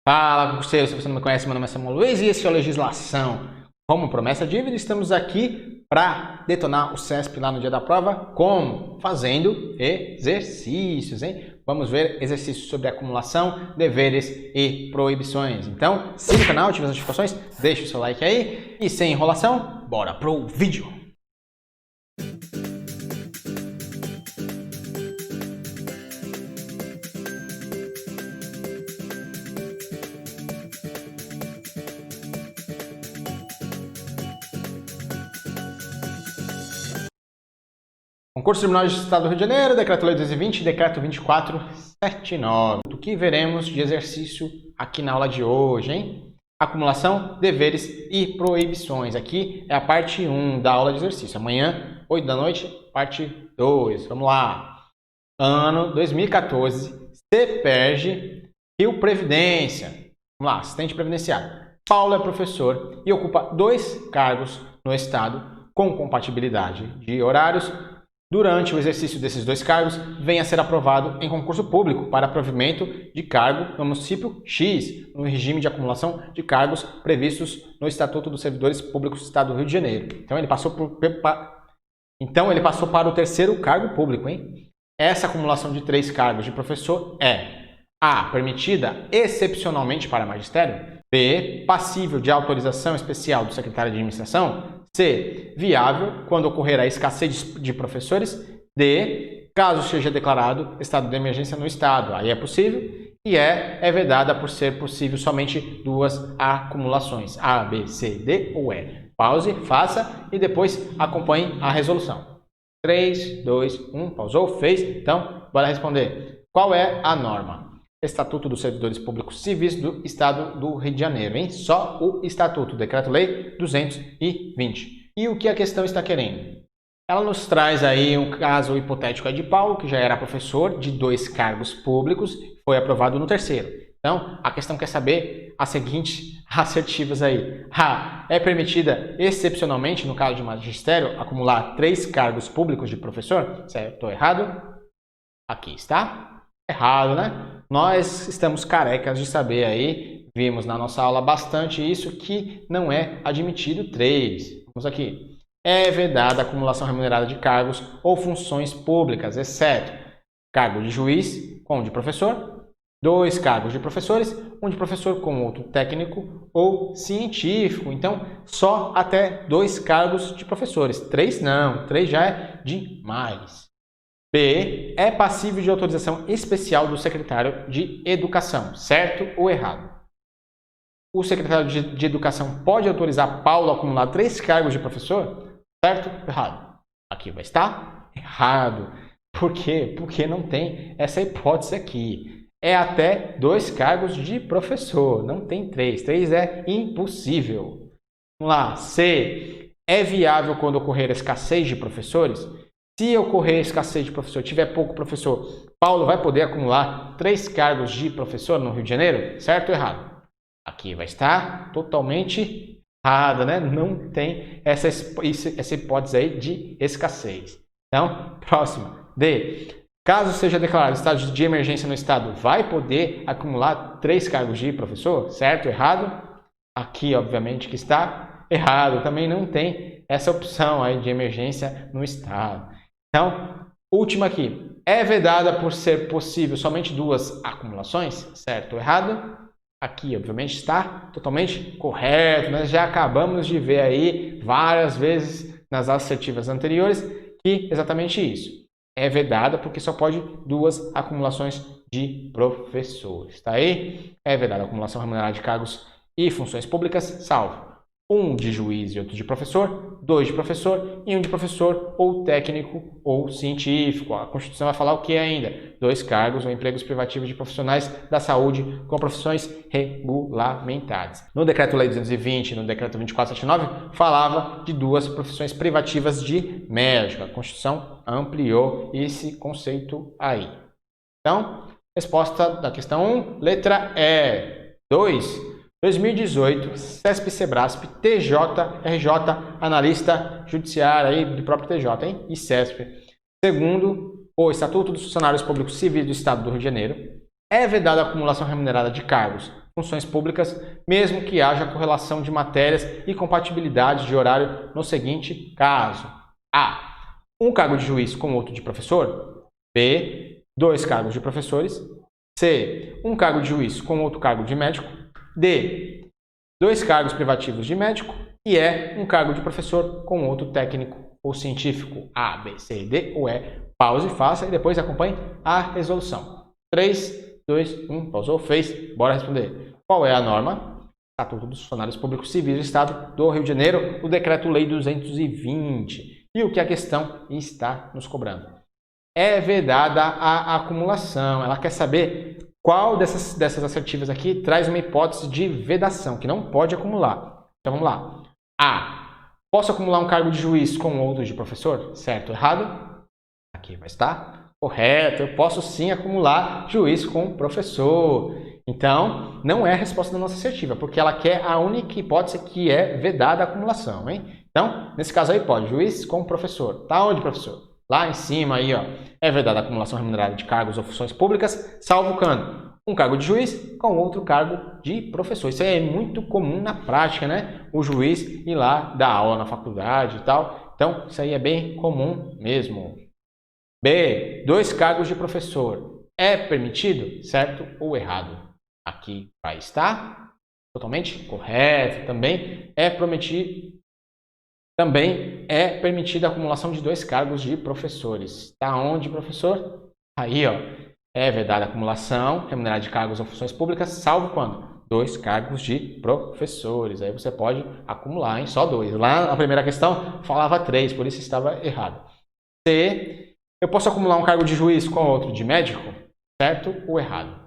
Fala, concurseiro, se você não me conhece, meu nome é Samuel Luiz e esse é o Legislação. Como promessa dívida, estamos aqui para detonar o CESP lá no dia da prova. Como? Fazendo exercícios, hein? Vamos ver exercícios sobre acumulação, deveres e proibições. Então, siga o canal, ative as notificações, deixa o seu like aí e sem enrolação, bora pro vídeo! Concurso Tribunal de Estado do Rio de Janeiro, Decreto-Lei 220 e Decreto 2479. O que veremos de exercício aqui na aula de hoje, hein? Acumulação, deveres e proibições. Aqui é a parte 1 da aula de exercício. Amanhã, 8 da noite, parte 2. Vamos lá. Ano 2014, CEPERJ, Rio Previdência. Vamos lá, assistente previdenciário. Paulo é professor e ocupa 2 cargos no Estado com compatibilidade de horários. Durante o exercício desses 2 cargos, venha a ser aprovado em concurso público para provimento de cargo no município X, no regime de acumulação de cargos previstos no Estatuto dos Servidores Públicos do Estado do Rio de Janeiro. Então ele passou para o 3º cargo público, hein? Essa acumulação de 3 cargos de professor é A. Permitida excepcionalmente para magistério. B. Passível de autorização especial do secretário de administração. C. Viável quando ocorrer a escassez de professores. D. Caso seja declarado estado de emergência no estado. Aí é possível. E é vedada por ser possível somente 2 acumulações. A, B, C, D ou E. Pause, faça e depois acompanhe a resolução. 3, 2, 1. Pausou, fez. Então, bora responder. Qual é a norma? Estatuto dos Servidores Públicos Civis do Estado do Rio de Janeiro, hein? Só o Estatuto, Decreto-Lei 220. E o que a questão está querendo? Ela nos traz aí um caso hipotético de Paulo, que já era professor de 2 cargos públicos, foi aprovado no 3º. Então, a questão quer saber as seguintes assertivas aí. A. É permitida excepcionalmente, no caso de magistério, acumular 3 cargos públicos de professor? Certo ou errado? Aqui está. Errado, né? Nós estamos carecas de saber aí, vimos na nossa aula bastante isso, que não é admitido 3. Vamos aqui. É vedada a acumulação remunerada de cargos ou funções públicas, exceto cargo de juiz com de professor, 2 cargos de professores, um de professor com outro técnico ou científico. Então, só até 2 cargos de professores. 3 não, 3 já é demais. B. É passível de autorização especial do secretário de Educação, certo ou errado? O secretário de Educação pode autorizar Paulo a acumular 3 cargos de professor? Certo ou errado? Aqui vai estar errado. Por quê? Porque não tem essa hipótese aqui. É até 2 cargos de professor, não tem 3. 3 é impossível. Vamos lá. C. É viável quando ocorrer escassez de professores? Se ocorrer escassez de professor, tiver pouco professor, Paulo vai poder acumular 3 cargos de professor no Rio de Janeiro? Certo ou errado? Aqui vai estar totalmente errada, né? Não tem essa hipótese aí de escassez. Então, próxima. D. Caso seja declarado estado de emergência no estado, vai poder acumular 3 cargos de professor? Certo ou errado? Aqui, obviamente, que está errado. Também não tem essa opção aí de emergência no estado. Então, última aqui. É vedada por ser possível somente 2 acumulações? Certo ou errado? Aqui, obviamente, está totalmente correto. Nós já acabamos de ver aí várias vezes nas assertivas anteriores que exatamente isso. É vedada porque só pode 2 acumulações de professores. Tá aí? É vedada a acumulação remunerada de cargos e funções públicas, salvo 1 de juiz e outro de professor, 2 de professor e 1 de professor ou técnico ou científico. A Constituição vai falar o que ainda? 2 cargos ou empregos privativos de profissionais da saúde com profissões regulamentadas. No Decreto-Lei 220 e no Decreto 2479 falava de 2 profissões privativas de médico. A Constituição ampliou esse conceito aí. Então, resposta da questão 1, letra E. 2. 2018, CESP-Sebrasp, TJ-RJ, analista judiciário aí do próprio TJ, hein? E CESP. Segundo o Estatuto dos Funcionários Públicos Civis do Estado do Rio de Janeiro, é vedada a acumulação remunerada de cargos, funções públicas, mesmo que haja correlação de matérias e compatibilidade de horário no seguinte caso: A. Um cargo de juiz com outro de professor. B. Dois cargos de professores. C. Um cargo de juiz com outro cargo de médico. D. Dois cargos privativos de médico. E E. Um cargo de professor com outro técnico ou científico. A, B, C, D ou E. Pause, faça e depois acompanhe a resolução. 3, 2, 1, pausou, fez, bora responder. Qual é a norma? Estatuto dos Funcionários Públicos Civis do Estado do Rio de Janeiro, o Decreto-Lei 220. E o que a questão está nos cobrando? É vedada a acumulação. Ela quer saber qual dessas assertivas aqui traz uma hipótese de vedação, que não pode acumular. Então vamos lá. A. Posso acumular um cargo de juiz com outro de professor? Certo ou errado? Aqui vai estar correto. Eu posso sim acumular juiz com professor. Então, não é a resposta da nossa assertiva, porque ela quer a única hipótese que é vedada a acumulação, hein? Então, nesse caso aí pode, juiz com professor. Tá onde, professor? Lá em cima aí, ó, é vedada a acumulação remunerada de cargos ou funções públicas, salvo quando um cargo de juiz com outro cargo de professor. Isso é muito comum na prática, né? O juiz ir lá dar aula na faculdade e tal. Então, isso aí é bem comum mesmo. B. Dois cargos de professor. É permitido? Certo ou errado? Aqui vai estar totalmente correto. Também é permitida a acumulação de dois cargos de professores. Tá onde, professor? Aí, ó. É vedada a acumulação remunerada de cargos ou funções públicas, salvo quando? Dois cargos de professores. Aí você pode acumular, hein? Só dois. Lá na primeira questão falava três, por isso estava errado. C. Eu posso acumular um cargo de juiz com outro de médico? Certo ou errado?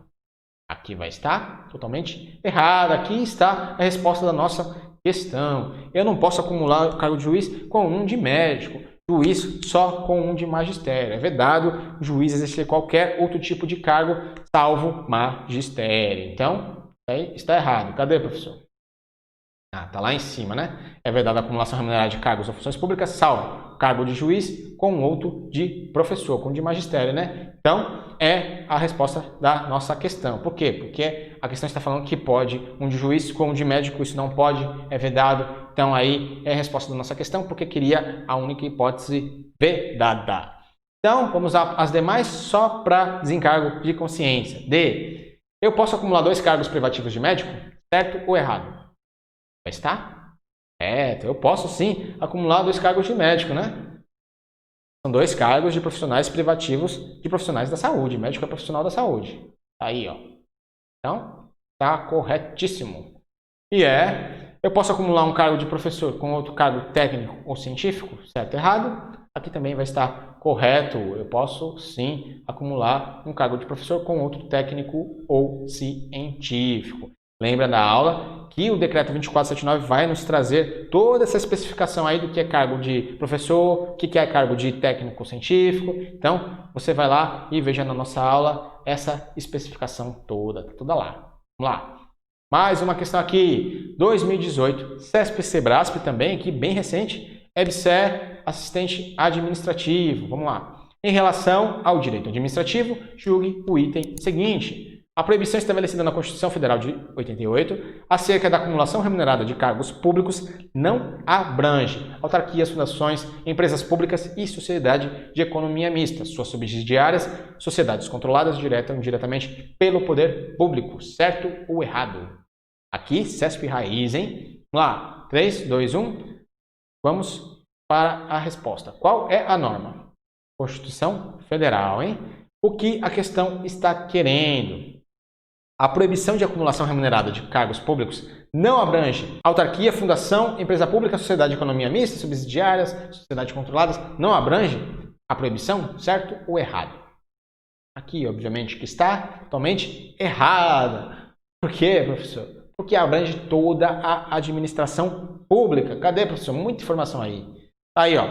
Aqui vai estar totalmente errado. Aqui está a resposta da nossa questão. Eu não posso acumular o cargo de juiz com um de médico, juiz só com um de magistério. É vedado o juiz exercer qualquer outro tipo de cargo, salvo magistério. Então, aí está errado. Cadê, professor? Ah, tá lá em cima, né? É vedada a acumulação remunerada de cargos ou funções públicas, salvo cargo de juiz com outro de professor, com de magistério, né? Então, é a resposta da nossa questão. Por quê? Porque a questão está falando que pode um de juiz com um de médico, isso não pode, é vedado. Então, aí é a resposta da nossa questão, porque queria a única hipótese vedada. Então, vamos às demais só para desencargo de consciência. D. Eu posso acumular dois cargos privativos de médico? Certo ou errado? Vai estar? Eu posso sim acumular dois cargos de médico, né? São dois cargos de profissionais privativos de profissionais da saúde. Médico é profissional da saúde. Aí, ó. Então, tá corretíssimo. E eu posso acumular um cargo de professor com outro cargo técnico ou científico? Certo ou errado? Aqui também vai estar correto. Eu posso sim acumular um cargo de professor com outro técnico ou científico. Lembra da aula que o decreto 2479 vai nos trazer toda essa especificação aí do que é cargo de professor, o que é cargo de técnico científico. Então, você vai lá e veja na nossa aula essa especificação toda, tá toda lá. Vamos lá. Mais uma questão aqui, 2018, CESP-CEBRASP também, aqui bem recente, EBSER, assistente administrativo. Vamos lá. Em relação ao direito administrativo, julgue o item seguinte. A proibição estabelecida na Constituição Federal de 88 acerca da acumulação remunerada de cargos públicos não abrange autarquias, fundações, empresas públicas e sociedade de economia mista, suas subsidiárias, sociedades controladas direta ou indiretamente pelo poder público, certo ou errado? Aqui, CESP raiz, hein? Vamos lá, 3, 2, 1, vamos para a resposta. Qual é a norma? Constituição Federal, hein? O que a questão está querendo? A proibição de acumulação remunerada de cargos públicos não abrange autarquia, fundação, empresa pública, sociedade de economia mista, subsidiárias, sociedades controladas. Não abrange a proibição, certo ou errado? Aqui, obviamente, que está totalmente errada. Por quê, professor? Porque abrange toda a administração pública. Cadê, professor? Muita informação aí. Aí, ó.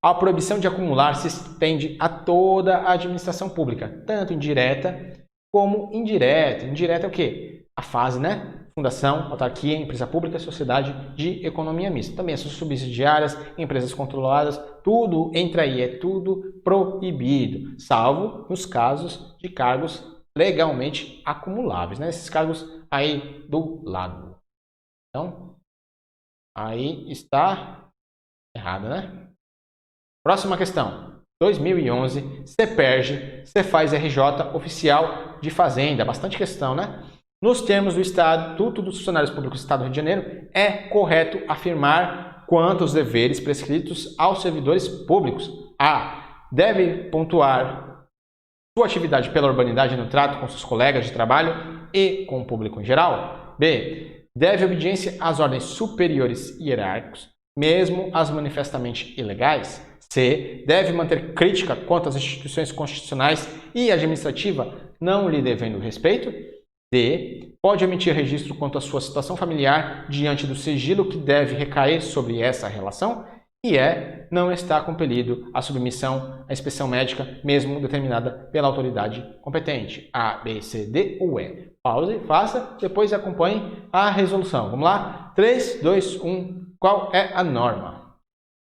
A proibição de acumular se estende a toda a administração pública, tanto indireta como indireta. Indireta é o quê? A fase, né? Fundação, autarquia, empresa pública, sociedade de economia mista. Também as suas subsidiárias, empresas controladas, tudo entra aí, é tudo proibido, salvo nos casos de cargos legalmente acumuláveis, né? Esses cargos aí do lado. Então, aí está errado, né? Próxima questão. 2011, CEPERJ, Cefaz RJ, oficial de Fazenda. Bastante questão, né? Nos termos do Estatuto dos Funcionários Públicos do Estado do Rio de Janeiro, é correto afirmar quanto aos deveres prescritos aos servidores públicos. A. Deve pontuar sua atividade pela urbanidade no trato com seus colegas de trabalho e com o público em geral. B. Deve obediência às ordens superiores hierárquicos, mesmo as manifestamente ilegais. C. Deve manter crítica quanto às instituições constitucionais e administrativa, não lhe devendo respeito. D. Pode omitir registro quanto à sua situação familiar diante do sigilo que deve recair sobre essa relação. E E. Não está compelido à submissão à inspeção médica, mesmo determinada pela autoridade competente. A, B, C, D ou E. Pause, faça, depois acompanhe a resolução. Vamos lá? 3, 2, 1. Qual é a norma?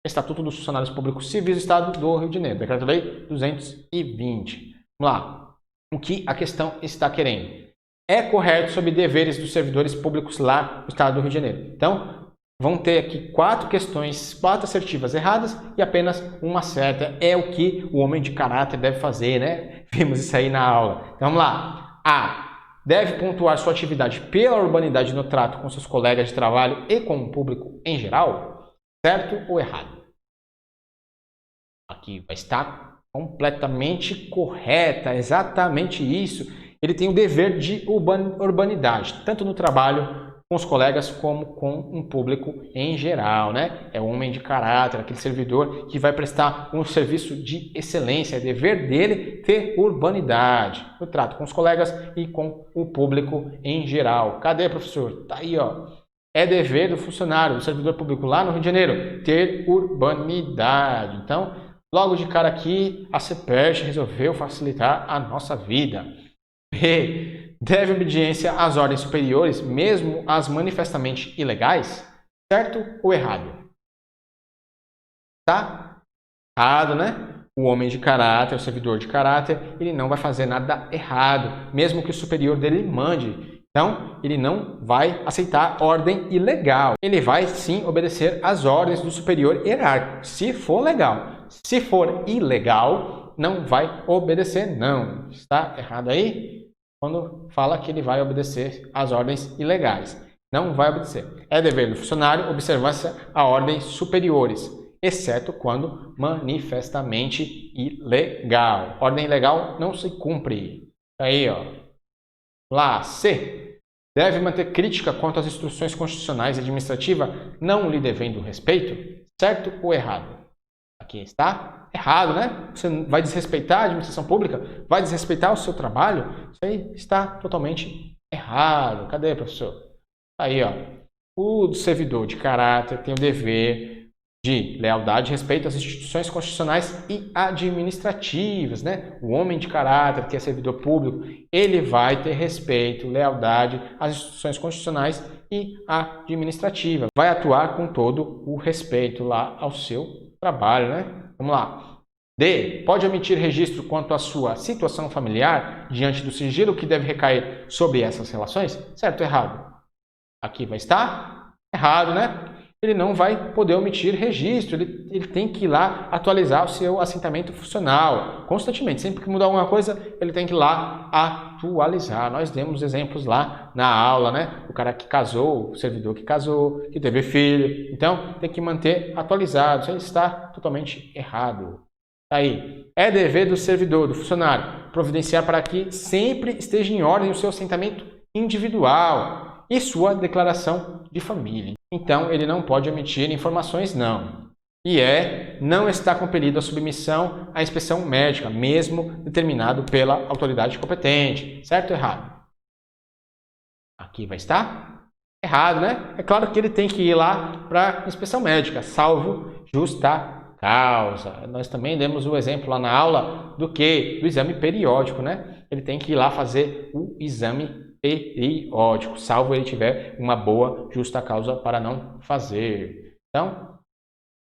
Estatuto dos Funcionários Públicos Civis do Estado do Rio de Janeiro. Decreto-Lei 220. Vamos lá. O que a questão está querendo? É correto sobre deveres dos servidores públicos lá no Estado do Rio de Janeiro. Então, vão ter aqui 4 questões, 4 assertivas erradas e apenas uma certa. É o que o homem de caráter deve fazer, né? Vimos isso aí na aula. Então, vamos lá. A. Deve pontuar sua atividade pela urbanidade no trato com seus colegas de trabalho e com o público em geral. Certo ou errado? Aqui vai estar completamente correta, exatamente isso. Ele tem o dever de urbanidade, tanto no trabalho com os colegas como com um público em geral, né? É o homem de caráter, aquele servidor que vai prestar um serviço de excelência. É dever dele ter urbanidade no trato com os colegas e com o público em geral. Cadê, professor? Tá aí, ó. É dever do funcionário, do servidor público lá no Rio de Janeiro, ter urbanidade. Então, logo de cara aqui, a CEPERJ resolveu facilitar a nossa vida. B. Deve obediência às ordens superiores, mesmo as manifestamente ilegais? Certo ou errado? Tá? Errado, né? O homem de caráter, o servidor de caráter, ele não vai fazer nada errado, mesmo que o superior dele mande. Então, ele não vai aceitar ordem ilegal. Ele vai, sim, obedecer às ordens do superior hierárquico, se for legal. Se for ilegal, não vai obedecer, não. Está errado aí? Quando fala que ele vai obedecer às ordens ilegais. Não vai obedecer. É dever do funcionário observância a ordens superiores, exceto quando manifestamente ilegal. Ordem ilegal não se cumpre. Aí, ó. Lá, C. Deve manter crítica quanto às instruções constitucionais e administrativas, não lhe devendo respeito? Certo ou errado? Aqui está errado, né? Você vai desrespeitar a administração pública? Vai desrespeitar o seu trabalho? Isso aí está totalmente errado. Cadê, professor? Aí, ó. O servidor de caráter tem o dever de lealdade e respeito às instituições constitucionais e administrativas, né? O homem de caráter, que é servidor público, ele vai ter respeito, lealdade às instituições constitucionais e administrativas. Vai atuar com todo o respeito lá ao seu trabalho, né? Vamos lá. D. Pode omitir registro quanto à sua situação familiar diante do sigilo que deve recair sobre essas relações? Certo ou errado? Aqui vai estar errado, né? Ele não vai poder omitir registro, ele tem que ir lá atualizar o seu assentamento funcional constantemente. Sempre que mudar alguma coisa, ele tem que ir lá atualizar. Nós demos exemplos lá na aula, né? O cara que casou, o servidor que casou, que teve filho. Então, tem que manter atualizado. Isso aí está totalmente errado. Aí, é dever do servidor, do funcionário, providenciar para que sempre esteja em ordem o seu assentamento individual e sua declaração de família. Então, ele não pode omitir informações, não. E não está compelido à submissão à inspeção médica, mesmo determinado pela autoridade competente. Certo ou errado? Aqui vai estar errado, né? É claro que ele tem que ir lá para a inspeção médica, salvo justa causa. Nós também demos o exemplo lá na aula do exame periódico, né? Ele tem que ir lá fazer o exame periódico, salvo ele tiver uma boa justa causa para não fazer. Então,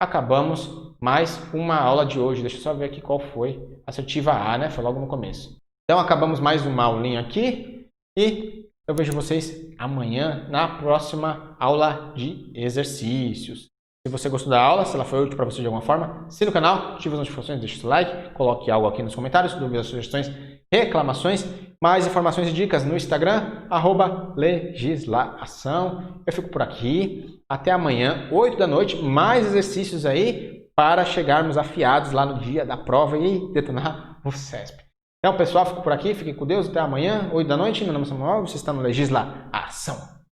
acabamos mais uma aula de hoje. Deixa eu só ver aqui qual foi. Assertiva A, né? Foi logo no começo. Então, acabamos mais uma aulinha aqui e Eu vejo vocês amanhã na próxima aula de exercícios. Se você gostou da aula, se ela foi útil para você de alguma forma, assine o canal, ative as notificações, deixe o seu like, coloque algo aqui nos comentários, dúvidas, sugestões, reclamações, mais informações e dicas no Instagram, @legislação. Eu fico por aqui, até amanhã, 8 da noite, mais exercícios aí para chegarmos afiados lá no dia da prova e detonar o CESP. Então, pessoal, fico por aqui, fiquem com Deus, até amanhã, 8 da noite, meu nome é Samuel, você está no Legisla Ação.